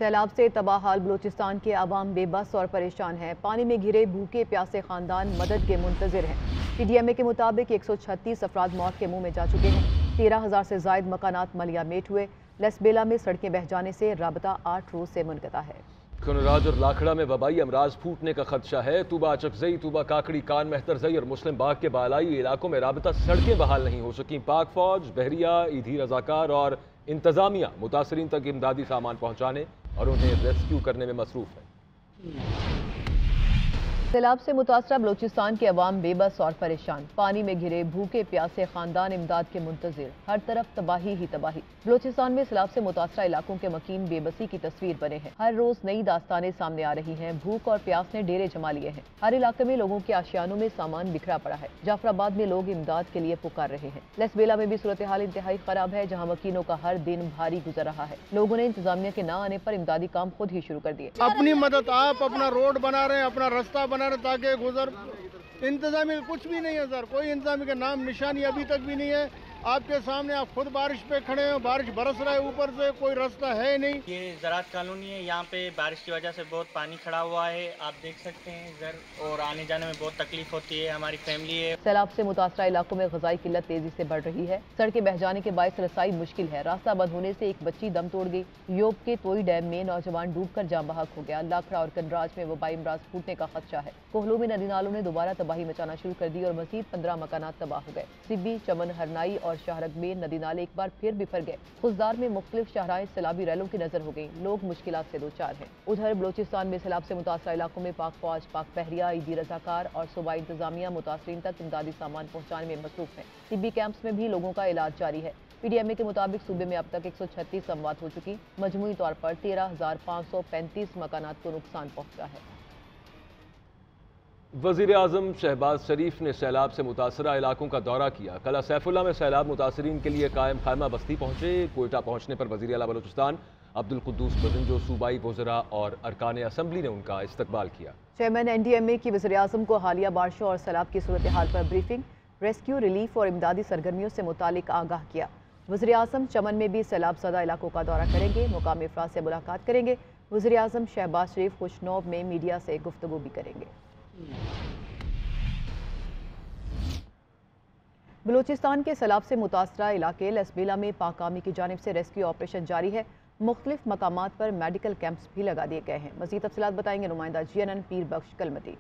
سیلاب سے تباہ حال بلوچستان کے عوام بے بس اور پریشان ہیں۔ پانی میں گھرے بھوکے پیاسے خاندان مدد کے منتظر ہیں۔ پی ڈی ایم اے کے مطابق 136 افراد موت کے منہ میں جا چکے ہیں۔ 13,000 سے زائد مکانات ملیا میٹ ہوئے۔ لسبیلا میں سڑکیں بہہ جانے سے رابطہ 8 روز سے منقطع ہے۔ کنراج اور لاکھڑا میں وبائی امراض پھوٹنے کا خدشہ ہے۔ توبہ چکزئی، توبہ کاکڑی، کان مہترزئی اور مسلم باغ کے بالائی علاقوں میں رابطہ سڑکیں بحال نہیں ہو سکیں۔ پاک فوج، بحریہ، ایدھی رضاکار اور انتظامیہ متاثرین تک امدادی سامان پہنچانے اور انہیں ریسکیو کرنے میں مصروف ہے۔ سیلاب سے متاثرہ بلوچستان کے عوام بے بس اور پریشان۔ پانی میں گھرے بھوکے پیاسے خاندان امداد کے منتظر۔ ہر طرف تباہی ہی تباہی۔ بلوچستان میں سیلاب سے متاثرہ علاقوں کے مکین بے بسی کی تصویر بنے ہیں۔ ہر روز نئی داستانیں سامنے آ رہی ہیں۔ بھوک اور پیاس نے ڈیرے جما لیے ہیں۔ ہر علاقے میں لوگوں کے آشیانوں میں سامان بکھرا پڑا ہے۔ جعفر آباد میں لوگ امداد کے لیے پکار رہے ہیں۔ لسبیلا میں بھی صورتحال انتہائی خراب ہے، جہاں مکینوں کا ہر دن بھاری گزر رہا ہے۔ لوگوں نے انتظامیہ کے نہ آنے پر امدادی کام خود ہی شروع کر دیے۔ اپنی مدد آپ اپنا روڈ بنا رہے ہیں، اپنا رستہ بنا رہے ہیں تاکہ انتظامی کچھ بھی نہیں ہے سر، کوئی انتظامی کا نام نشانی ابھی تک بھی نہیں ہے۔ آپ کے سامنے آپ خود بارش پہ کھڑے ہیں، بارش برس رہا ہے اوپر سے، کوئی رستہ ہے نہیں۔ یہ زراعت کالونی ہے، یہاں پہ بارش کی وجہ سے بہت پانی کھڑا ہوا ہے، آپ دیکھ سکتے ہیں ادھر، اور آنے جانے میں بہت تکلیف ہوتی ہے، ہماری فیملی ہے۔ سیلاب سے متاثرہ علاقوں میں غذائی قلت تیزی سے بڑھ رہی ہے۔ سڑکیں بہہ جانے کے باعث رسائی مشکل ہے۔ راستہ بند ہونے سے ایک بچی دم توڑ گئی۔ یوب کے توئی ڈیم میں نوجوان ڈوب کر جاں بحق ہو گیا۔ لاکھڑا اور کنراج میں وبائی امراض پھوٹنے کا خدشہ ہے۔ کوہلوں میں ندی نالوں نے دوبارہ تباہی مچانا شروع کر دی اور مزید 15 مکانات تباہ ہو گئے۔ سبی، چمن، ہرنائی اور شاہرگ میں ندی نالے ایک بار پھر بفر گئے۔ خزدار میں مختلف شاہراہیں سیلابی ریلوں کی نظر ہو گئیں۔ لوگ مشکلات سے دوچار ہیں۔ ادھر بلوچستان میں سیلاب سے متاثرہ علاقوں میں پاک فوج، پاک بحریہ، ایدھی رضاکار اور صوبائی انتظامیہ متاثرین تک امدادی سامان پہنچانے میں مصروف ہیں۔ طبی کیمپس میں بھی لوگوں کا علاج جاری ہے۔ پی ڈی ایم اے کے مطابق صوبے میں اب تک 136 اموات ہو چکی۔ مجموعی طور پر 13,535 مکانات کو نقصان پہنچا ہے۔ وزیر اعظم شہباز شریف نے سیلاب سے متاثرہ علاقوں کا دورہ کیا۔ قلعہ سیف اللہ میں سیلاب متاثرین کے لیے قائم خیمہ بستی پہنچے۔ کوئٹہ پہنچنے پر وزیر اعلیٰ بلوچستان عبدالقدوس بزنجو، صوبائی وزراء اور ارکان اسمبلی نے ان کا استقبال کیا۔ چیئرمین این ڈی ایم اے کی وزیر اعظم کو حالیہ بارشوں اور سیلاب کی صورتحال پر بریفنگ، ریسکیو، ریلیف اور امدادی سرگرمیوں سے متعلق آگاہ کیا۔ وزیر اعظم چمن میں بھی سیلاب زدہ علاقوں کا دورہ کریں گے، مقامی افراد سے ملاقات کریں گے۔ وزیر اعظم شہباز شریف خوشنوب میں میڈیا سے گفتگو بھی کریں گے۔ بلوچستان کے سیلاب سے متاثرہ علاقے لسبیلا میں پاک آرمی کی جانب سے ریسکیو آپریشن جاری ہے۔ مختلف مقامات پر میڈیکل کیمپس بھی لگا دیے گئے ہیں۔ مزید تفصیلات بتائیں گے نمائندہ جی این این پیر بخش کلمتی۔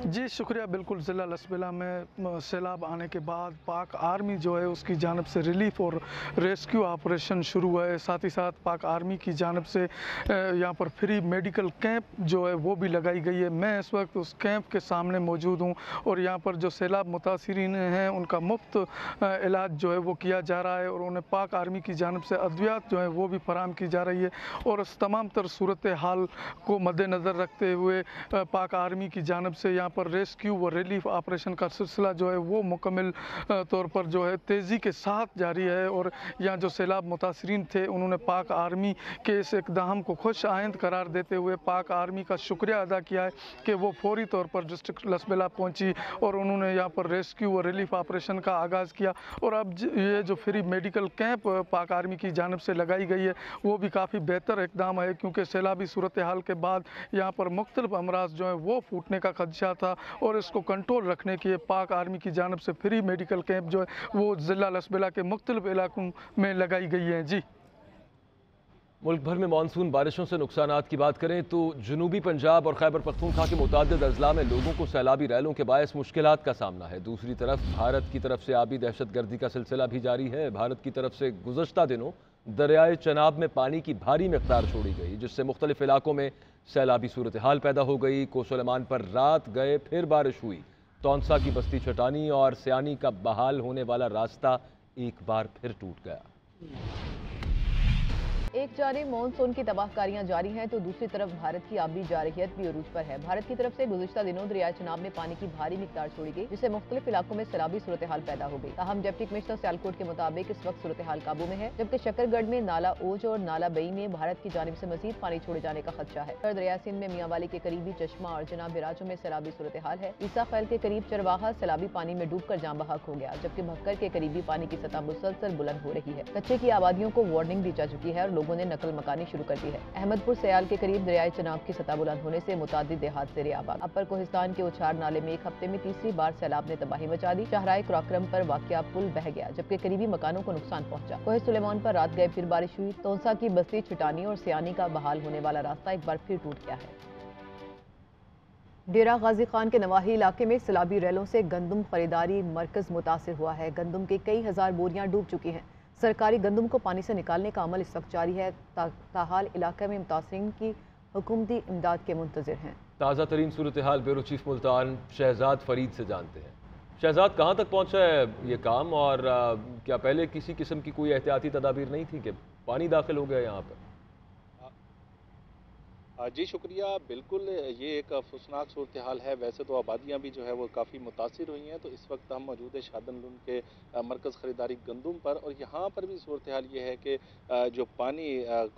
جی شکریہ۔ بالکل، ضلع لسبیلا میں سیلاب آنے کے بعد پاک آرمی جو ہے اس کی جانب سے ریلیف اور ریسکیو آپریشن شروع ہوا ہے۔ ساتھ ہی ساتھ پاک آرمی کی جانب سے یہاں پر فری میڈیکل کیمپ جو ہے وہ بھی لگائی گئی ہے۔ میں اس وقت اس کیمپ کے سامنے موجود ہوں اور یہاں پر جو سیلاب متاثرین ہیں ان کا مفت علاج جو ہے وہ کیا جا رہا ہے اور انہیں پاک آرمی کی جانب سے ادویات جو ہیں وہ بھی فراہم کی جا رہی ہے۔ اور اس تمام تر صورتحال کو مد نظر رکھتے ہوئے پاک آرمی کی جانب سے یہاں پر ریسکیو و ریلیف آپریشن کا سلسلہ جو ہے وہ مکمل طور پر جو ہے تیزی کے ساتھ جاری ہے۔ اور یہاں جو سیلاب متاثرین تھے انہوں نے پاک آرمی کے اس اقدام کو خوش آئند قرار دیتے ہوئے پاک آرمی کا شکریہ ادا کیا ہے کہ وہ فوری طور پر ڈسٹرکٹ لسبیلا پہنچی اور انہوں نے یہاں پر ریسکیو و ریلیف آپریشن کا آغاز کیا۔ اور اب یہ جو فری میڈیکل کیمپ پاک آرمی کی جانب سے لگائی گئی ہے وہ بھی کافی بہتر اقدام ہے، کیونکہ سیلابی صورتحال کے بعد یہاں پر مختلف امراض جو ہیں وہ پھوٹنے کا خدشہ تھا اور اس کو کنٹرول رکھنے کے لیے پاک آرمی کی جانب سے فری میڈیکل کیمپ جو ہے وہ ضلع لسبیلا کے مختلف علاقوں میں لگائی گئی ہیں۔ جی ملک بھر میں مانسون بارشوں سے نقصانات کی بات کریں تو جنوبی پنجاب اور خیبر پختونخوا کے متعدد اضلاع میں لوگوں کو سیلابی ریلوں کے باعث مشکلات کا سامنا ہے۔ دوسری طرف بھارت کی طرف سے آبی دہشت گردی کا سلسلہ بھی جاری ہے۔ بھارت کی طرف سے گزشتہ دنوں دریائے چناب میں پانی کی بھاری مقدار چھوڑی گئی، جس سے مختلف علاقوں میں سیلابی صورتحال پیدا ہو گئی۔ کوسلمان پر رات گئے پھر بارش ہوئی۔ تونسا کی بستی چٹانی اور سیانی کا بحال ہونے والا راستہ ایک بار پھر ٹوٹ گیا۔ ایک جانب مانسون کی تباہ کاریاں جاری ہیں تو دوسری طرف بھارت کی آبی جارحیت بھی عروج پر ہے۔ بھارت کی طرف سے گزشتہ دنوں دریائے چناب میں پانی کی بھاری مقدار چھوڑی گئی، جس سے مختلف علاقوں میں سیلابی صورتحال پیدا ہو گئی۔ تاہم ڈپٹی کمشنر سیالکوٹ کے مطابق اس وقت صورتحال قابو میں ہے، جبکہ شکر گڑھ میں نالا اوج اور نالا بئی میں بھارت کی جانب سے مزید پانی چھوڑے جانے کا خدشہ ہے۔ دریائے سندھ میں میاں والی کے قریبی چشمہ اور جناب راجو میں سیلابی صورتحال ہے۔ عیسیٰ خیل کے قریب چرواہا سیلابی پانی میں ڈوب کر جاں بحق ہو گیا، جبکہ بھکر کے قریبی پانی کی سطح مسلسل بلند ہو رہی ہے۔ کچے کی آبادیوں کو وارننگ دی جا چکی ہے اور لوگوں लोगों ने नकल मकानी शुरू कर दी है। अहमदपुर सयाल के करीब दरियाए चनाब की सतह बुलंद होने से मुतादिद देहात ज़ेरे आबाद। अपर कोहिस्तान के उछार नाले में एक हफ्ते में तीसरी बार सैलाब ने तबाही मचा दी। शाहराह क्रॉक्रम पर वाक़या पुल बह गया, जबकि करीबी मकानों को नुकसान पहुंचा। कोहे सुलेमान पर रात गए फिर बारिश हुई। तोंसा की बस्ती छुटानी और सियानी का बहाल होने वाला रास्ता एक बार फिर टूट गया है। डेरा गाजी खान के नवाही इलाके में सैलाबी रेलों से गंदम खरीदारी मरकज मुतासिर हुआ है। गंदम की कई हजार बोरियां डूब चुकी हैं। सरकारी गंदम को पानी से निकालने का अमल इस वक्त जारी है। ताहाल इलाके में मुतासिरीन की हुकूमती इमदाद के मुंतज़िर हैं। ताज़ा तरीन सूरत हाल ब्यूरो चीफ मुल्तान शहजाद फरीद से जानते हैं। शहजाद, कहाँ तक पहुँचा है ये काम, और क्या पहले किसी किस्म की कोई एहतियाती तदाबीर नहीं थी कि पानी दाखिल हो गया यहाँ पर? जी शुक्रिया। बिल्कुल ये एक अफसोसनाक सूरत हाल है। वैसे तो आबादियाँ भी जो है वो काफ़ी मुतासिर हुई हैं। तो इस वक्त हम मौजूद है शादनलुन के मरकज़ ख़रीदारी गंदम पर, और यहाँ पर भी सूरत हाल ये है कि जो पानी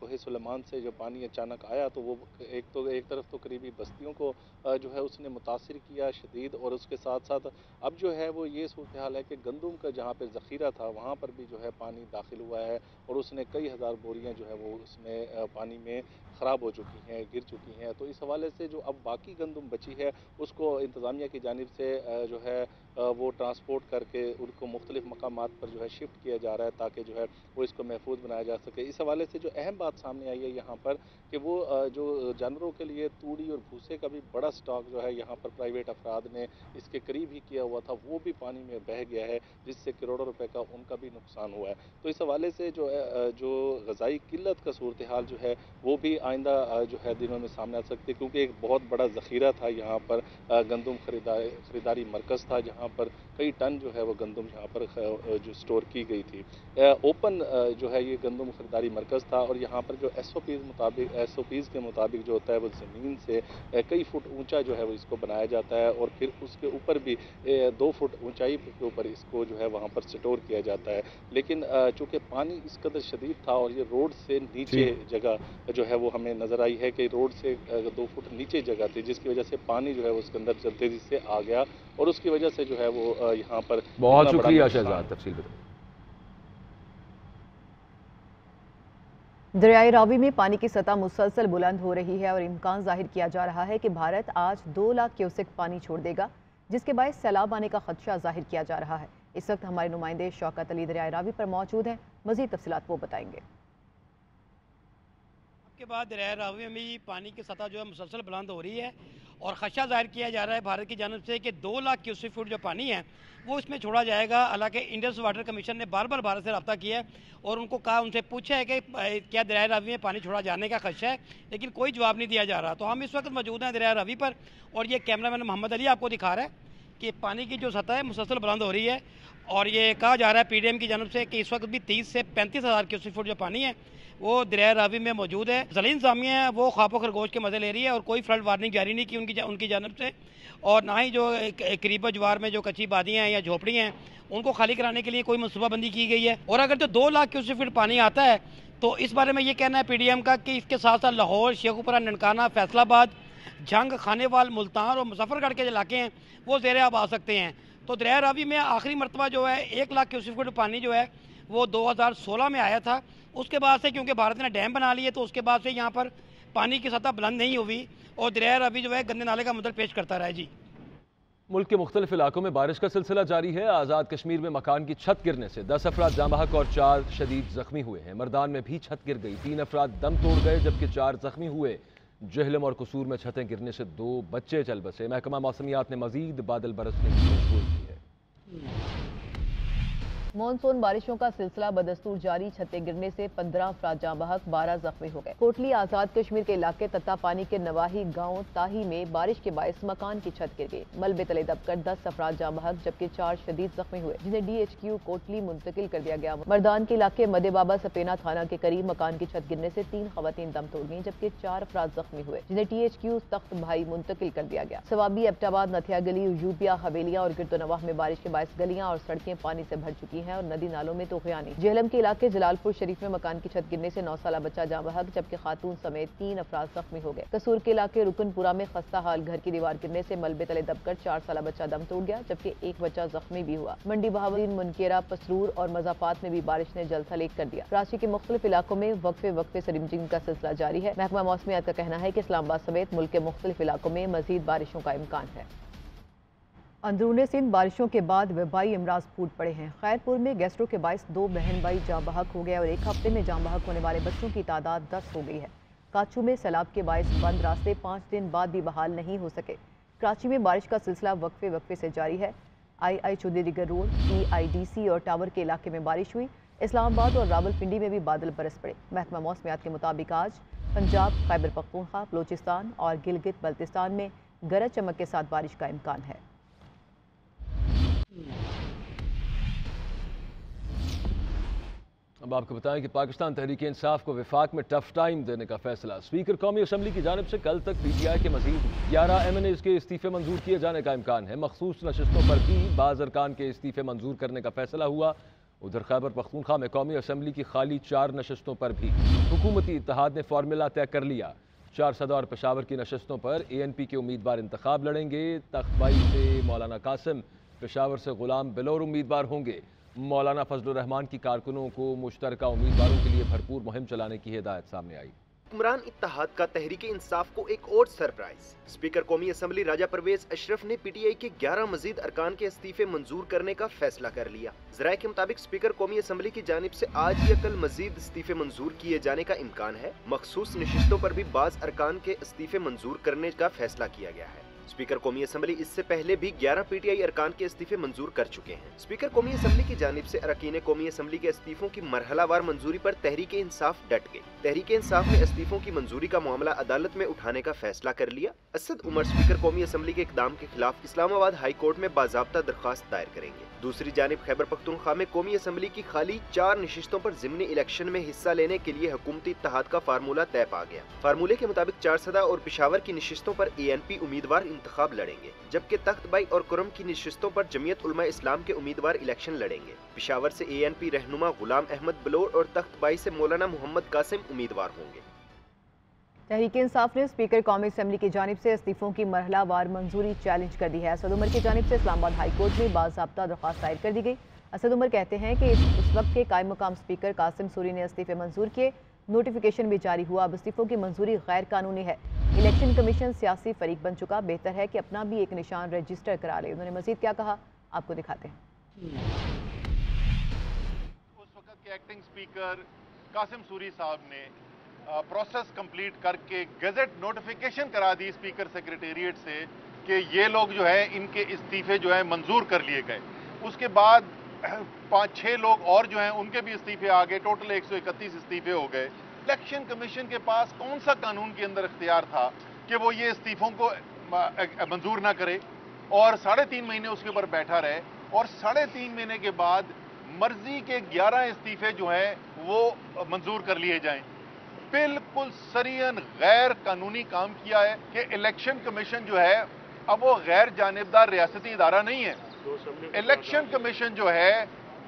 कोहे सुलेमान से जो पानी अचानक आया तो वो एक तरफ तो करीबी बस्तियों को जो है उसने मुतासिर किया शदीद, और उसके साथ साथ अब जो है वो ये सूरत हाल है कि गंदम का जहाँ पर ज़ख़ीरा था वहाँ पर भी जो है पानी दाखिल हुआ है, और उसने कई हज़ार बोरियाँ जो है वो उसमें पानी में ख़राब हो चुकी हैं, गिर चुकी हैं। तो इस हवाले से जो अब बाकी गंदम बची है उसको इंतज़ामिया की जानिब से जो है वो ट्रांसपोर्ट करके उनको मुख्तलिफ मकामात पर जो है शिफ्ट किया जा रहा है, ताकि जो है वो इसको महफूज बनाया जा सके। इस हवाले से जो अहम बात सामने आई है यहाँ पर कि वो जो जानवरों के लिए तूड़ी और भूसे का भी बड़ा स्टॉक जो है यहाँ पर प्राइवेट अफराद ने इसके करीब ही किया हुआ था, वो भी पानी में बह गया है, जिससे करोड़ों रुपए का उनका भी नुकसान हुआ है। तो इस हवाले से जो ग़ज़ाई किल्लत का सूरत हाल जो है वो भी आइंदा जो है दिनों में सामने आ सकती है, क्योंकि एक बहुत बड़ा ज़ख़ीरा था यहाँ पर गंदम खरीदारी मरकज़ था, जहाँ पर कई टन जो है वो गंदम यहाँ पर जो स्टोर की गई थी। ओपन जो है ये गंदम खरीदारी मरकज़ था, और यहाँ पर जो SOPs के मुताबिक जो होता है वो ज़मीन से कई फुट ऊंचा जो है वो इसको बनाया जाता है, और फिर उसके ऊपर भी 2 फुट ऊंचाई के ऊपर इसको जो है वहाँ पर स्टोर किया जाता है। लेकिन चूँकि पानी इस कदर शदीद था और ये रोड से नीचे जगह जो है वो हमें नज़र आई है कि रोड से 2 फुट नीचे जगह थी, जिसकी वजह से पानी जो है उसके अंदर तेजी से आ गया, और उसकी वजह से जो है वो यहाँ पर बहुत शुक्रिया शहजाद तफसील बताएं। दरियाए रावी में पानी की सतह मुसलसल बुलंद हो रही है और इम्कान जाहिर किया जा रहा है कि भारत आज 2 लाख क्यूसेक पानी छोड़ देगा, जिसके बायस सैलाब आने का खदशा जाहिर किया जा रहा है। इस वक्त हमारे नुमाइंदे शौकत अली दरियाए रावी पर मौजूद हैं, मज़ीद तफसीलात वो बताएंगे। के बाद दरिया रावी में भी पानी की सतह जो है मुसलसल बुलंद हो रही है, और खदशा जाहिर किया जा रहा है भारत की जानब से कि 2 लाख क्यूसेक फुट जो पानी है वो इसमें छोड़ा जाएगा। हालांकि इंडस वाटर कमीशन ने बार बार भारत से रब्ता किया है और उनसे पूछा है कि क्या दरिया रावी में पानी छोड़ा जाने का खदशा है, लेकिन कोई जवाब नहीं दिया जा रहा। तो हम इस वक्त मौजूद हैं दरिया रावी पर, और ये कैमरामैन मोहम्मद अली आपको दिखा रहा है कि पानी की जो सतह है मुसलसल बुलंद हो रही है, और ये कहा जा रहा है PDM की जानब से कि इस वक्त भी 30 से 35 हज़ार क्यूसेक फुट जो पानी है वो दरिया रावी में मौजूद है। ज़लील सामिया है वो ख्वाब खरगोश के मज़े ले रही है, और कोई फ्लड वार्निंग जारी नहीं की उनकी जानब से, और ना ही जो करीब जवार में जो कच्ची बादियाँ हैं या झोपड़ियाँ हैं उनको खाली कराने के लिए कोई मनसूबाबंदी की गई है। और अगर जो 2 लाख क्यूसेक फुट पानी आता है तो इस बारे में ये कहना है PDM का कि इसके साथ साथ लाहौर, शेखुपुरा, ननकाना, फैसलाबाद, झंग, खानेवाल, मुल्तान और मुजफ्फरगढ़ के इलाके हैं वो ज़ेरे आब आ सकते हैं। तो दरिया रावी में आखिरी मरतबा जो है 1 लाख क्यूसेक फुट पानी जो है वो 2016 में आया था। उसके बाद से क्योंकि भारत ने डैम बना लिए तो उसके बाद से यहाँ पर पानी की सतह बुलंद नहीं हुई, और दरिया रावी जो है गंदे नाले का मदल पेश करता रहा है। जी, मुल्क के मुख्तलिफ इलाकों में बारिश का सिलसिला जारी है। आज़ाद कश्मीर में मकान की छत गिरने से 10 अफराद जाँ बहक और 4 शदीद जख्मी हुए हैं। मर्दान में भी छत गिर गई, 3 अफराद दम तोड़ गए जबकि 4 जख्मी हुए। जहलम और कसूर में छतें गिरने से 2 बच्चे चल बसे। महकमा मौसमियात ने मजीद बादल बरसने की पेशगोई की है। मानसून बारिशों का सिलसिला बदस्तूर जारी, छतें गिरने से 15 अफराद जाँ बहक, 12 जख्मी हो गए। कोटली आज़ाद कश्मीर के इलाके तत्ता पानी के नवाही गांव ताही में बारिश के बायस मकान की छत गिर गई। मलबे तले दबकर 10 अफराद जाँ बहक जबकि 4 शदीद जख्मी हुए, जिन्हें DHQ कोटली मुंतकिल कर दिया गया। मर्दान के इलाके मदे बाबा सपेना थाना के करीब मकान की छत गिरने से 3 खवातीन दम तोड़ गईं जबकि 4 अफराद जख्मी हुए, जिन्हें THQ तख्त भाई मुंतकिल कर दिया गया। सवाबी, एबटाबाद, नथिया गली, यूबिया, हवेलियां और गिरदोनवाह में बारिश के बायस गलियां और सड़कें पानी से भर चुकी हैं। हैं और नदी नालों में तूफानी। जेहलम के इलाके जलालपुर शरीफ में मकान की छत गिरने से 9 साला बच्चा जाँ बहक, जबकि खातून समेत 3 अफराद जख्मी हो गए। कसूर के इलाके रुकनपुरा में खस्ता हाल घर की दीवार गिरने से मलबे तले दबकर 4 साला बच्चा दम तोड़ गया, जबकि एक बच्चा जख्मी भी हुआ। मंडी बहावलीन, मुनकेरा, पसरूर और मजाफात में भी बारिश ने जल थलेग कर दिया। कराची के मुख्तलिफ इलाकों में वक्फे से रिमझिम का सिलसिला जारी है। महकमा मौसमियात का कहना है कि इस्लामाबाद समेत मुल्क के मुख्तलिफ इलाकों में मजीद बारिशों का इम्कान है। अंदरूनी सिंध बारिशों के बाद वबाई अमराज फूट पड़े हैं। खैरपुर में गैस्ट्रो के बायस 2 बहन भाई जाँ बहक हो गए और एक हफ्ते में जाँ बहक होने वाले बच्चों की तादाद 10 हो गई है। काचू में सैलाब के बायस बंद रास्ते 5 दिन बाद भी बहाल नहीं हो सके। कराची में बारिश का सिलसिला वक्फे से जारी है। आई चौधरीगर रोड, PIDC और टावर के इलाके में बारिश हुई। इस्लामाबाद और रावलपिंडी में भी बादल बरस पड़े। महकमा मौसमियात के मुताबिक आज पंजाब, खैबर पख्तूनख्वा, बलोचिस्तान और गिलगित बल्तिस्तान में गरज चमक के साथ बारिश का इम्कान है। अब आपको बताएं कि पाकिस्तान तहरीक इंसाफ को विफाक में टफ टाइम देने का फैसला। स्पीकर कौमी असम्बली की जानिब से कल तक PTI के मजीद 11 MNAs के इस्तीफे मंजूर किए जाने का इम्कान है। मखसूस नशस्तों पर भी बाज़ अरकान के इस्तीफे मंजूर करने का फैसला हुआ। उधर खैबर पख्तूनख्वा में कौमी असम्बली की खाली 4 नशस्तों पर भी हुकूमती इत्तेहाद ने फार्मूला तय कर लिया। 4 सदर और पेशावर की नशस्तों पर ANP के उम्मीदवार इंतखाब लड़ेंगे। तख्तबाई से मौलाना कासिम, पेशावर से गुलाम बिलोर उम्मीदवार होंगे। मौलाना फजलुर रहमान की कारकुनों को मुश्तरका उम्मीदवारों के लिए भरपूर मुहिम चलाने की हिदायत सामने आई। हुक्मरान इत्तेहाद का तहरीक इंसाफ को एक और सरप्राइज। स्पीकर कौमी असम्बली राजा परवेज अशरफ ने PTI के 11 मजीद अरकान के इस्तीफे मंजूर करने का फैसला कर लिया। ज़राए के मुताबिक स्पीकर कौमी असम्बली की जानिब से आज या कल मजीद इस्तीफे मंजूर किए जाने का इम्कान है। मखसूस नशिस्तों पर भी बाज़ अरकान के इस्तीफे मंजूर करने का फैसला किया गया है। स्पीकर कौमी असम्बली इससे पहले भी 11 PTI अरकान के इस्तीफे मंजूर कर चुके हैं। स्पीकर कौमी असम्बली की जानिब से अरकान कौमी असम्बली के इस्तीफों की मरहलावार मंजूरी पर तहरीक इंसाफ डट गई। तहरीक इंसाफ ने इस्तीफों की मंजूरी का मामला अदालत में उठाने का फैसला कर लिया। असद उमर स्पीकर कौमी असम्बली के इकदाम के खिलाफ इस्लामाबाद हाई कोर्ट में बाज़ाब्ता दरख्वास्त दायर करेंगे। दूसरी जानिब खैबर पख्तूनख्वा में कौमी असम्बली की खाली 4 नशिस्तों पर ज़िमनी इलेक्शन में हिस्सा लेने के लिए हुकूमती इत्तेहाद का फार्मूला तय पा गया। फार्मूले के मुताबिक 4 सदा और पेशावर की नशिस्तों पर ANP उम्मीदवार इंतखाब लड़ेंगे, जबकि तख्तबाई और कुरम की नशिस्तों पर जमीयत उलमा इस्लाम के उम्मीदवार इलेक्शन लड़ेंगे। पेशावर से ANP रहनुमा गुलाम अहमद बिलोर और तख्तबाई से मौलाना मोहम्मद कासिम उम्मीदवार होंगे। तहरीक इंसाफ ने स्पीकर कौमी असम्बली की जानिब से इस्तीफों की मरहलावार मंजूरी चैलेंज कर दी है। असद उमर की जानिब से इस्लामाबाद हाई कोर्ट में बाज़ाब्ता दरख्वास्त दायर कर दी गई। असद उमर कहते हैं कि उस वक्त के कायम मुकाम स्पीकर कासिम सूरी ने इस्तीफे मंजूर किए, नोटिफिकेशन भी जारी हुआ। अब इस्तीफों की मंजूरी गैर कानूनी है। इलेक्शन कमीशन सियासी फरीक बन चुका, बेहतर है कि अपना भी एक निशान रजिस्टर करा ले। उन्होंने मजीद क्या कहा, आपको दिखाते हैं। उस वक्त के एक्टिंग स्पीकर कासिम सूरी साहब ने प्रोसेस कंप्लीट करके गजट नोटिफिकेशन करा दी स्पीकर सेक्रेटेरिएट से कि ये लोग जो है इनके इस्तीफे जो है मंजूर कर लिए गए। उसके बाद 5-6 लोग और जो हैं उनके भी इस्तीफे आ गए। टोटल 131 इस्तीफे हो गए। इलेक्शन कमीशन के पास कौन सा कानून के अंदर इख्तियार था कि वो ये इस्तीफों को मंजूर ना करे और 3.5 महीने उसके ऊपर बैठा रहे और 3.5 महीने के बाद मर्जी के 11 इस्तीफे जो हैं वो मंजूर कर लिए जाएं। बिल्कुल सरियन गैर कानूनी काम किया है कि इलेक्शन कमीशन जो है अब वो गैर जानिबदार रियासती इदारा नहीं है। इलेक्शन कमीशन जो है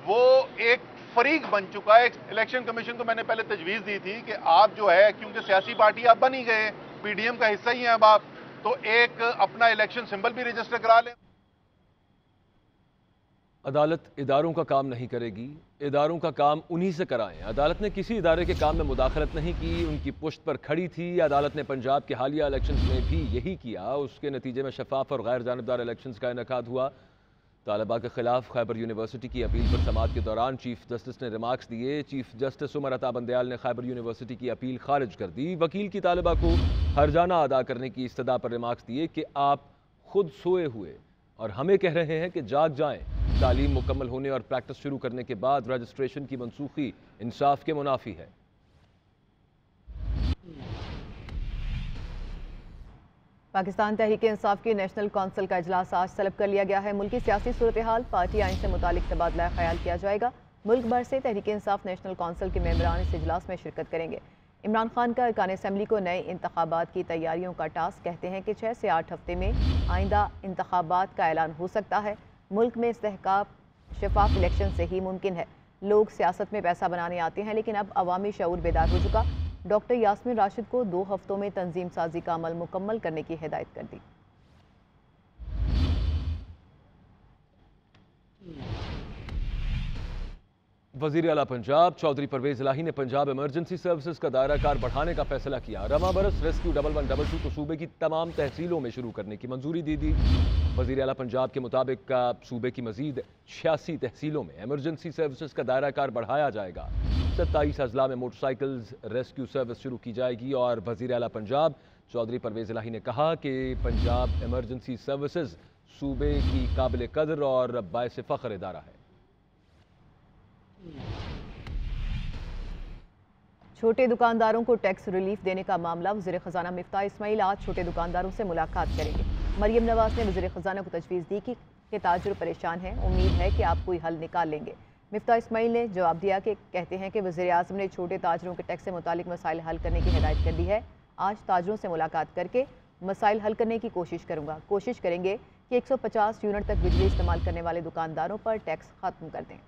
वो एक फरीक बन चुका है। इलेक्शन कमीशन को मैंने पहले तजवीज़ दी थी कि आप जो है, क्योंकि सियासी पार्टी आप बन ही गए, PDM का हिस्सा ही हैं अब आप, तो एक अपना इलेक्शन सिंबल भी रजिस्टर करा लें। अदालत इदारों का काम नहीं करेगी, इदारों का काम उन्हीं से कराएं। अदालत ने किसी इदारे के काम में मुदाखलत नहीं की, उनकी पुश्त पर खड़ी थी। अदालत ने पंजाब के हालिया इलेक्शंस में भी यही किया। उसके नतीजे में शफाफ और गैर जानिबदार इलेक्शंस का इनेकाद हुआ। तालिबा के खिलाफ खैबर यूनिवर्सिटी की अपील पर समाअत के दौरान चीफ जस्टिस ने रिमार्क्स दिए। चीफ जस्टिस उमर अता बंदयाल ने खैबर यूनिवर्सिटी की अपील खारिज कर दी। वकील की तालिबा को हर्जाना अदा करने की इस्तदा पर रिमार्क्स दिए कि आप खुद सोए हुए और हमें कह रहे हैं कि जाग जाएं। तालीम मुकम्मल होने और प्रैक्टिस शुरू करने के बाद रजिस्ट्रेशन की मनसूखी इंसाफ के मुनाफी है। पाकिस्तान तहरीक इंसाफ की नेशनल कौंसिल का इजलास आज तलब कर लिया गया है। मुल्की सियासी सूरत हाल, पार्टी आइन से मुतालिक तबादला ख्याल किया जाएगा। मुल्क भर से तहरीक इंसाफ नेशनल कौंसिल के मेंबरान इस इजलास में शिरकत करेंगे। इमरान खान का अरकान असम्बली को नए इंतखाबात की तैयारियों का टास्क, कहते हैं कि 6 से 8 हफ्ते में आइंदा इंतखाबात का ऐलान हो सकता है। मुल्क में इस्तेहकाम शफाफ इलेक्शन से ही मुमकिन है। लोग सियासत में पैसा बनाने आते हैं, लेकिन अब अवामी शऊर बेदार हो चुका। डॉक्टर यास्मीन राशिद को 2 हफ्तों में तंजीम साजी का अमल मुकम्मल करने की हिदायत कर दी। वज़ीर आला पंजाब चौधरी परवेज इलाही ने पंजाब इमरजेंसी सर्विसेज का दायरा कार बढ़ाने का फैसला किया। रमा बरस रेस्क्यू 1112 को सूबे की तमाम तहसीलों में शुरू करने की मंजूरी दे दी। वज़ीर आला पंजाब के मुताबिक सूबे की मजीद 86 तहसीलों में इमरजेंसी सर्विसेज का दायरा कार बढ़ाया जाएगा। 27 अजला में मोटरसाइकिल्स रेस्क्यू सर्विस शुरू की जाएगी। और वज़ीर आला पंजाब चौधरी परवेज इलाही ने कहा कि पंजाब इमरजेंसी सर्विसेज सूबे की काबिल कदर और बायस फ़ख्र इदारा है। छोटे दुकानदारों को टैक्स रिलीफ देने का मामला, वज़ीर ख़ज़ाना मिफ्ता इस्माइल आज छोटे दुकानदारों से मुलाकात करेंगे। मरियम नवाज ने वज़ीर ख़ज़ाना को तजवीज़ दी कि ताजिर परेशान हैं, उम्मीद है कि आप कोई हल निकाल लेंगे। मिफ्ता इस्माइल ने जवाब दिया कि कहते हैं कि वज़ीर आज़म ने छोटे ताजरों के टैक्स से मुतालिक मसाइल हल करने की हिदायत कर दी है। आज ताजरों से मुलाकात करके मसाइल हल करने की कोशिश करूँगा। कोशिश करेंगे कि 150 यूनिट तक बिजली इस्तेमाल करने वाले दुकानदारों पर टैक्स ख़त्म कर दें।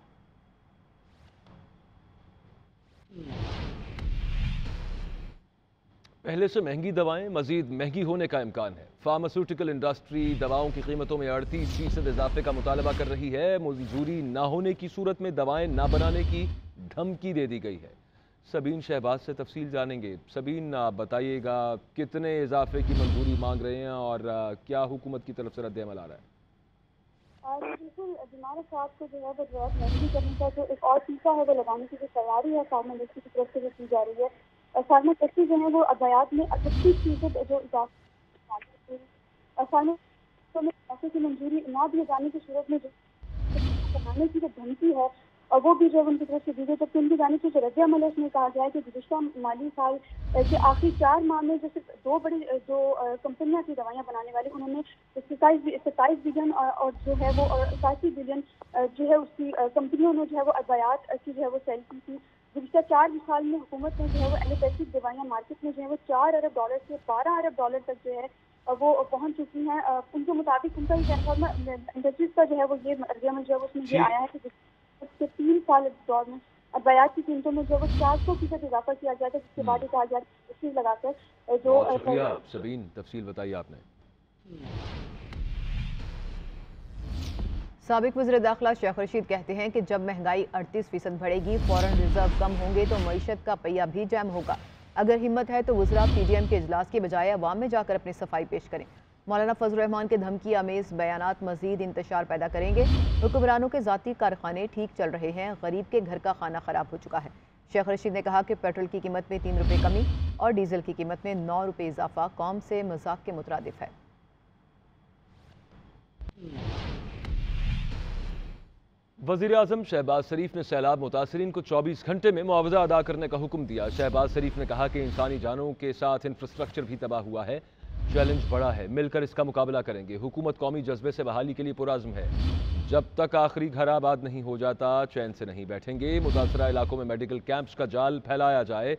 पहले से महंगी दवाएं मजीद महंगी होने का इम्कान है। फार्मास्यूटिकल इंडस्ट्री दवाओं की कीमतों में 38% इजाफे का मुतालबा कर रही है। मंजूरी ना होने की सूरत में दवाएं ना बनाने की धमकी दे दी गई है। सबीन शहबाज से तफसील जानेंगे। सबीन, बताइएगा कितने इजाफे की मंजूरी मांग रहे हैं और क्या हुकूमत की तरफ से रद्द अमल आ रहा है? बिल्कुल, बीमार साहब को जो है वो दवा महंगी करने का जो एक और टीका है वो लगाने की जो तैयारी है फार्मा इंडस्ट्री की तरफ से जो की जा रही है। फार्मा इंडस्ट्री जो है वो अद्वियात में 38% जो इजाफे की मंजूरी ना दिए जाने की सूरत में जो बनाने की जो धमकी है और वो भी जो उनकी तरफ से दी गई, जबकि उनकी जाने से जो रद्द अमल है उसमें कहा गया है कि गुज़िश्ता माली साल के आखिरी 4 माह में जो सिर्फ 2 बड़ी जो कंपनियां थी दवाइयाँ बनाने वाली, उन्होंने 27 बिलियन और जो है वो 87 बिलियन जो है उसकी कंपनियों ने जो है वो अद्वियात की जो है वो सेल की थी। गुज़िश्ता 4 साल में हुकूमत ने जो है वो एलोपैथिक दवाइयाँ मार्केट में जो है वो $4 अरब से $12 अरब तक जो है वो पहुंच चुकी हैं। उनके मुताबिक उनका ये कहना इंडस्ट्रीज का जो है वो ये रद्द अमल जो है उसमें ये आया है कि 3 साल दौर में अद्वियात की कीमतों में जो वो 400% इजाफा किया गया था, जिसके बाद कहा गया तफसील लगाकर जो शुक्रिया सबीन, तफसील बताई आपने। साबिक वज़ीर दाखिला शेख रशीद कहते हैं कि जब महंगाई 38% बढ़ेगी, फॉरेन रिजर्व कम होंगे तो मईशत का पहिया भी जैम होगा। अगर हिम्मत है तो वज़रा PDM के इजलास के बजाय अवाम में जाकर अपनी सफाई पेश करें। मौलाना फजल रहमान के धमकी अमेज बयानात मजीद इंतशार पैदा करेंगे। हुक्मरानों के ज़ाती कारखाने ठीक चल रहे हैं, गरीब के घर का खाना ख़राब हो चुका है। शेख रशीद ने कहा कि पेट्रोल की कीमत में 3 रुपये कमी और डीजल की कीमत में 9 रुपये इजाफा कौम से मजाक के मुतरादिफ है। वज़ीर आज़म शहबाज शरीफ ने सैलाब मुतासरीन को 24 घंटे में मुआवजा अदा करने का हुक्म दिया। शहबाज शरीफ ने कहा कि इंसानी जानों के साथ इंफ्रास्ट्रक्चर भी तबाह हुआ है, चैलेंज बड़ा है, मिलकर इसका मुकाबला करेंगे। हुकूमत कौमी जज्बे से बहाली के लिए पुरअज़्म है। जब तक आखिरी घर आबाद नहीं हो जाता चैन से नहीं बैठेंगे। मुतासरा इलाकों में मेडिकल कैंप्स का जाल फैलाया जाए।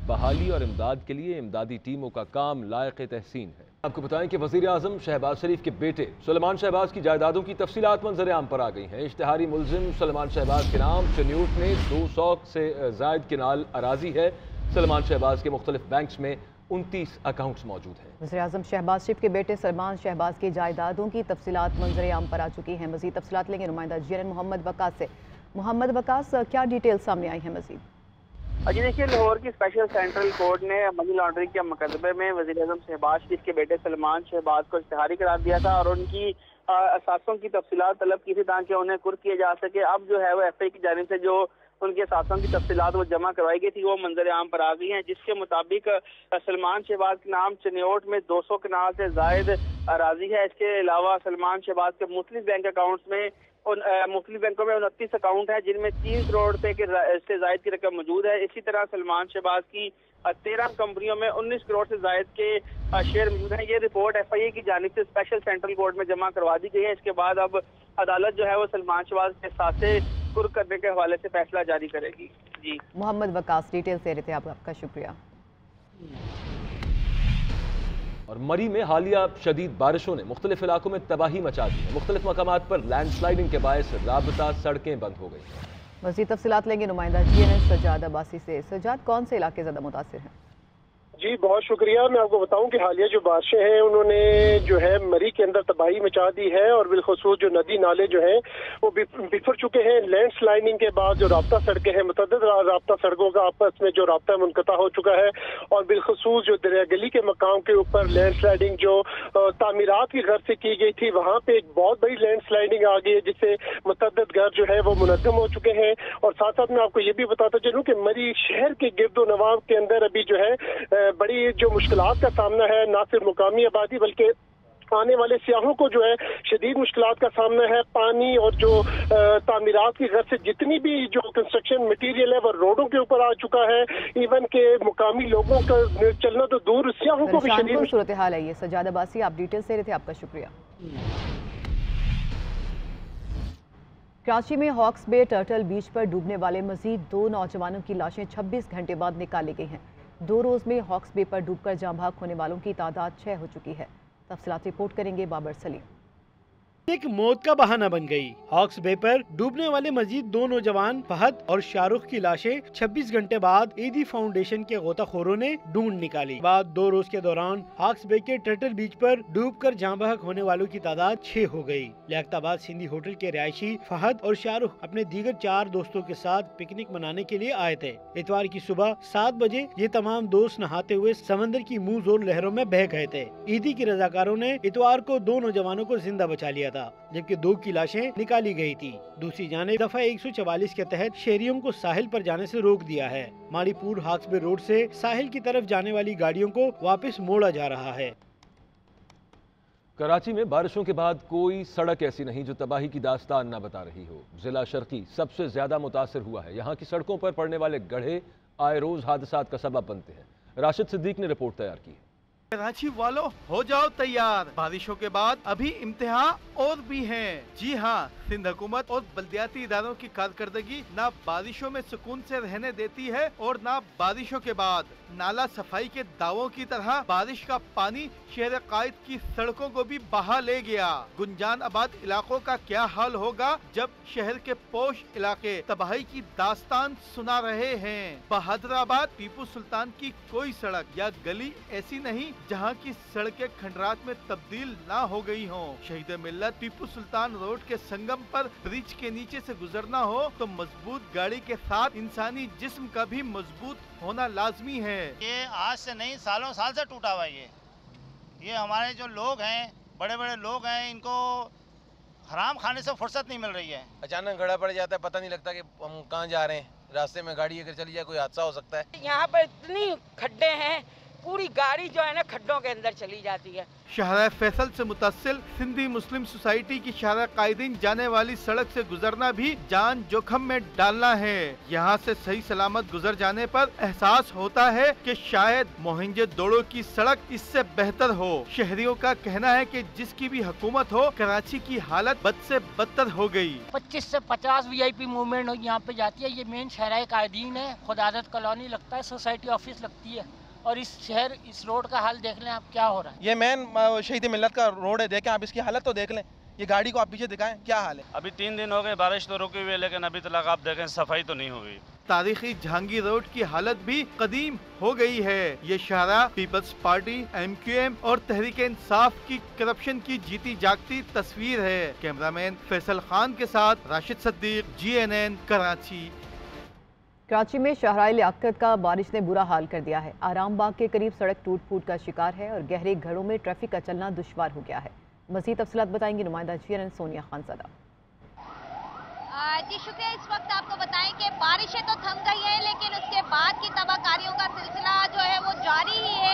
बहाली और इमदाद के लिए इमदादी टीमों का काम लायक तहसीन है। आपको बताएं कि वज़ीर आज़म शहबाज शरीफ के बेटे सुलेमान शहबाज की जायदादों की तफसीलात मंजर आम पर आ गई हैं। इश्तिहारी मुलजिम सुलेमान शहबाज के नाम चन्यूट में 200 से ज़ायद किनाल अराजी है। सुलेमान शहबाज के मुख्तलिफ बैंक्स में 29 अकाउंट्स मौजूद हैं। वज़ीर आज़म शहबाज शरीफ के बेटे सलमान शहबाज की जायदादों की तफसीलात मंजर आम पर आ चुकी हैं। मज़ीद तफसीलात लेंगे नुमाइंदा GNN मोहम्मद वकास से। मोहम्मद वकास, क्या डिटेल सामने आई है मज़ीद? जी देखिए, लाहौर की स्पेशल सेंट्रल कोर्ट ने मनी लॉन्ड्रिंग के मुकदमे में वज़ीर आज़म शहबाज शरीफ के बेटे सलमान शहबाज को इश्तिहारी करार दिया था और उनकी असासों की तफसीलात तलब की थी ताकि उन्हें कुर्क किया जा सके। अब जो है वो FI की जानिब से जो उनके असासों की तफसीलात वो जमा करवाई गई थी वो मंजर आम पर आ गई हैं, जिसके मुताबिक सलमान शहबाज के नाम चन्योट में 200 कनाल से जायद अराजी है। इसके अलावा सलमान शहबाज के मुख्तलिफ बैंक अकाउंट्स में मुख्तलिफ बैंकों में 29 अकाउंट है, जिनमें 3 करोड़ रुपए से जायद की रकम मौजूद है। इसी तरह सलमान शहबाज की 13 कंपनियों में 19 करोड़ से जायद के शेयर मौजूद हैं। ये रिपोर्ट FIA की जानिब से स्पेशल सेंट्रल कोर्ट में जमा करवा दी गई है। इसके बाद अब अदालत जो है वो सलमान शहबाज के साथे कुर्क करने के हवाले से फैसला जारी करेगी। जी मोहम्मद वकास डिटेल दे रहे थे, आपका शुक्रिया। और मरी में हालिया शदीद बारिशों ने मुख्तलिफ इलाकों में तबाही मचा दी है। मुख्तलिफ मकामात पर लैंड स्लाइडिंग के बायस राबता सड़कें बंद हो गई हैं। मज़ीद तफसीलात लेंगे नुमाइंदा GNN सजाद अब्बासी से। सजाद, कौन से इलाके ज़्यादा मुतासिर हैं? जी बहुत शुक्रिया। मैं आपको बताऊं कि हालिया जो बारिशें हैं उन्होंने जो है मरी के अंदर तबाही मचा दी है और बिलखसूस जो नदी नाले जो हैं वो बिखर चुके हैं। लैंड स्लाइडिंग के बाद जो राब्ता सड़कें हैं, मुतअद्दिद राब्ता सड़कों का आपस में जो राब्ता मुनक़ता हो चुका है और बिलखसूस जो दरिया गली के मकाम के ऊपर लैंड स्लाइडिंग जो तामीरात की गर्ज से की गई थी वहाँ पे एक बहुत बड़ी लैंड स्लाइडिंग आ गई है जिससे मुतअद्दिद घर जो है वो मुनज़्ज़म हो चुके हैं। और साथ साथ मैं आपको ये भी बताता चलूँ कि मरी शहर के गिरदो नवाब के अंदर अभी जो है बड़ी जो मुश्किलात का सामना है, ना सिर्फ मुकामी आबादी बल्कि आने वाले सियाहों को जो है शदीद मुश्किलात का सामना है। पानी और जो तामीरात की गर्ज से जितनी भी जो कंस्ट्रक्शन मटीरियल है वो रोडों के ऊपर आ चुका है। इवन के मुकामी लोगों का चलना तो दूर, सियाहों को भी शदीद सूरत हाल है ये। सजाद अब्बासी, आप डिटेल्स दे रहे थे, आपका शुक्रिया। कराची में हॉक्स बे टर्टल बीच पर डूबने वाले मजीद 2 नौजवानों की लाशें 26 घंटे बाद निकाली गई हैं। 2 रोज़ में हॉक्स बे पर डूबकर जाँ भाग होने वालों की तादाद 6 हो चुकी है। तफसीलात रिपोर्ट करेंगे बाबर सलीम। एक मौत का बहाना बन गई। हॉक्स बे पर डूबने वाले मजीद 2 नौजवान फहद और शाहरुख की लाशें 26 घंटे बाद ईदी फाउंडेशन के गोताखोरों ने ढूंढ निकाली। बाद 2 रोज के दौरान हॉक्स बे के टर्टल बीच पर डूबकर जाँ बहक होने वालों की तादाद 6 हो गई। लियाकताबाद सिंधी होटल के रिहायशी फहद और शाहरुख अपने दीगर 4 दोस्तों के साथ पिकनिक मनाने के लिए आए थे। इतवार की सुबह 7 बजे ये तमाम दोस्त नहाते हुए समंदर की मुंह जोर लहरों में बह गए थे। ईदी के रजाकारों ने इतवार को 2 नौजवानों को जिंदा बचा लिया था जबकि 2 की लाशें निकाली गई थी। दूसरी जानिब दफा 144 के तहत शहरियों को साहिल पर जाने से रोक दिया है। मालीपुर हॉक्स बे रोड से साहिल की तरफ जाने वाली गाड़ियों को वापस मोड़ा जा रहा है। कराची में बारिशों के बाद कोई सड़क ऐसी नहीं जो तबाही की दास्तान न बता रही हो। जिला शर्की सबसे ज्यादा मुतासिर हुआ है। यहाँ की सड़कों पर पड़ने वाले गड्ढे आए रोज हादसात का सबब बनते हैं। राशिद सिद्दीक ने रिपोर्ट तैयार की है। कराची वालों हो जाओ तैयार, बारिशों के बाद अभी इम्तिहान और भी हैं। जी हाँ, सिंध हुकूमत और बल्दियाती इदारों की कारकर्दगी ना बारिशों में सुकून से रहने देती है और ना बारिशों के बाद। नाला सफाई के दावों की तरह बारिश का पानी शहर कायद की सड़कों को भी बहा ले गया। गुंजान आबाद इलाकों का क्या हाल होगा जब शहर के पोश इलाके तबाही की दास्तान सुना रहे हैं। बहादुराबाद टीपू सुल्तान की कोई सड़क या गली ऐसी नहीं जहां की सड़कें खंडरात में तब्दील ना हो गई हों। शहीद मिल्लत टीपू सुल्तान रोड के संगम पर ब्रिज के नीचे से गुजरना हो तो मजबूत गाड़ी के साथ इंसानी जिस्म का भी मजबूत होना लाजमी है। ये आज से नहीं, सालों साल से टूटा हुआ है। ये हमारे जो लोग हैं, बड़े बड़े लोग हैं, इनको हराम खाने से फुर्सत नहीं मिल रही है। अचानक गड्ढा पड़ जाता है, पता नहीं लगता कि हम कहाँ जा रहे हैं। रास्ते में गाड़ी अगर चली जाए कोई हादसा हो सकता है। यहाँ पर इतनी खड्डे हैं, पूरी गाड़ी जो है ना खड्डों के अंदर चली जाती है। शहर फैसल से मुतसिल सिंधी मुस्लिम सोसाइटी की शहर कायदीन जाने वाली सड़क से गुजरना भी जान जोखम में डालना है। यहाँ से सही सलामत गुजर जाने पर एहसास होता है कि शायद मोहनजोदड़ो की सड़क इससे बेहतर हो। शहरियों का कहना है कि जिसकी भी हुकूमत हो, कराची की हालत बद से बदतर हो गई। 25 से 50 VIP मूवमेंट यहाँ पे जाती है। ये मेन शहर कायदीन है, खुदादत कॉलोनी लगता है, सोसाइटी ऑफिस लगती है। और इस शहर, इस रोड का हाल देख लें आप, क्या हो रहा है। ये मेन शहीद मिल्लत का रोड है, देखें आप इसकी हालत तो देख लें। ये गाड़ी को आप पीछे दिखाएं, क्या हाल है। अभी 3 दिन हो गए, बारिश तो रुकी हुई है लेकिन अभी तक आप देखें सफाई तो नहीं हो गई। तारीखी जहांगीर रोड की हालत भी कदीम हो गई है। ये शाहरा पीपल्स पार्टी, MQM और तहरीक इंसाफ की करप्शन की जीती जागती तस्वीर है। कैमरामैन फैसल खान के साथ राशिद सिद्दीक, GNN कराची। कराची में शाहराए लियाकत का बारिश ने बुरा हाल कर दिया है। आराम बाग के करीब सड़क टूट फूट का शिकार है और गहरे घरों में ट्रैफिक का चलना दुश्वार हो गया है। मज़ीद तफसीलात बताएंगी नुमाइंदा GNN सोनिया खानज़ादा। जी शुक्रिया। इस वक्त आपको बताएं कि बारिशें तो थम गई हैं लेकिन उसके बाद की तबाहकारियों का सिलसिला जो है वो जारी ही है।